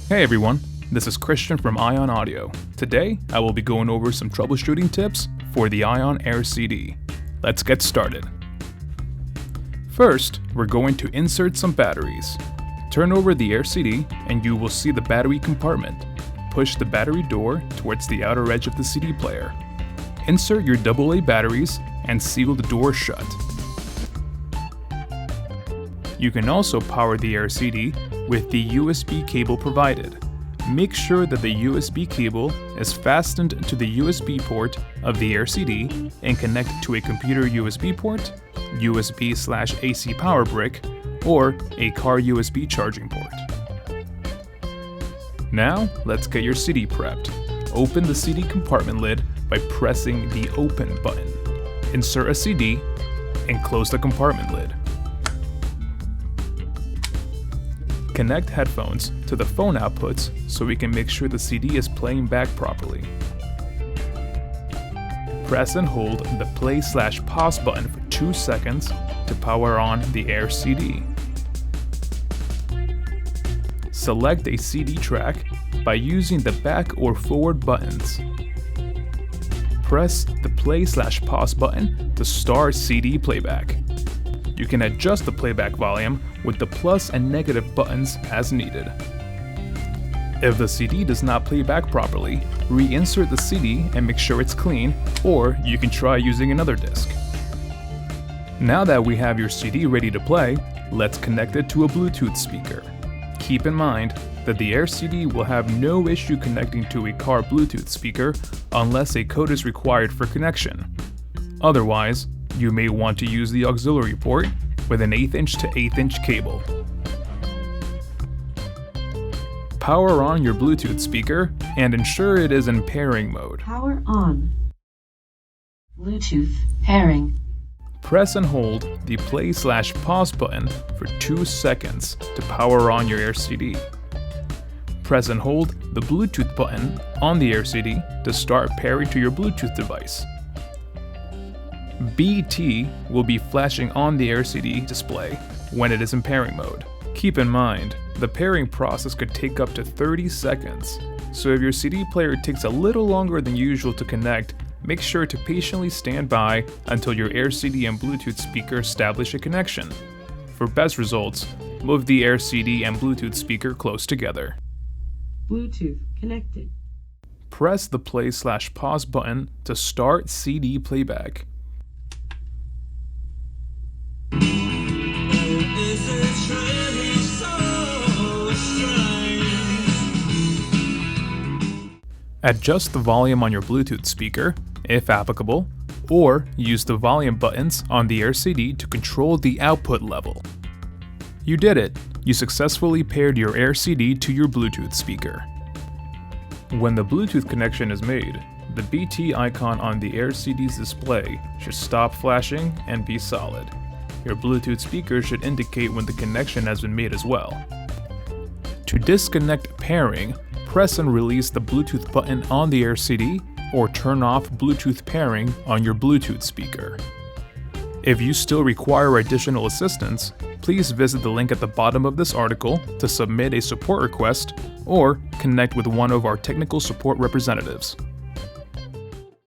Hey everyone, this is Christian from Ion Audio. Today, I will be going over some troubleshooting tips for the Ion Air CD. Let's get started. First, we're going to insert some batteries. Turn over the Air CD and you will see the battery compartment. Push the battery door towards the outer edge of the CD player. Insert your AA batteries and seal the door shut. You can also power the Air CD with the USB cable provided. Make sure that the USB cable is fastened to the USB port of the Air CD and connect to a computer USB port, USB/AC power brick, or a car USB charging port. Now, let's get your CD prepped. Open the CD compartment lid by pressing the Open button. Insert a CD and close the compartment lid. Connect headphones to the phone outputs so we can make sure the CD is playing back properly. Press and hold the play/pause button for 2 seconds to power on the Air CD. Select a CD track by using the back or forward buttons. Press the play/pause button to start CD playback. You can adjust the playback volume with the plus and negative buttons as needed. If the CD does not play back properly, reinsert the CD and make sure it's clean, or you can try using another disc. Now that we have your CD ready to play, let's connect it to a Bluetooth speaker. Keep in mind that the Air CD will have no issue connecting to a car Bluetooth speaker unless a code is required for connection. Otherwise, you may want to use the auxiliary port with an 1/8" to 1/8" cable. Power on your Bluetooth speaker and ensure it is in pairing mode. Power on. Bluetooth pairing. Press and hold the play/pause button for 2 seconds to power on your Air CD. Press and hold the Bluetooth button on the Air CD to start pairing to your Bluetooth device. BT will be flashing on the Air CD display when it is in pairing mode. Keep in mind, the pairing process could take up to 30 seconds, so if your CD player takes a little longer than usual to connect, make sure to patiently stand by until your Air CD and Bluetooth speaker establish a connection. For best results, move the Air CD and Bluetooth speaker close together. Bluetooth connected. Press the play/pause button to start CD playback. Adjust the volume on your Bluetooth speaker, if applicable, or use the volume buttons on the Air CD to control the output level. You did it! You successfully paired your Air CD to your Bluetooth speaker. When the Bluetooth connection is made, the BT icon on the Air CD's display should stop flashing and be solid. Your Bluetooth speaker should indicate when the connection has been made as well. To disconnect pairing, press and release the Bluetooth button on the Air CD or turn off Bluetooth pairing on your Bluetooth speaker. If you still require additional assistance, please visit the link at the bottom of this article to submit a support request or connect with one of our technical support representatives.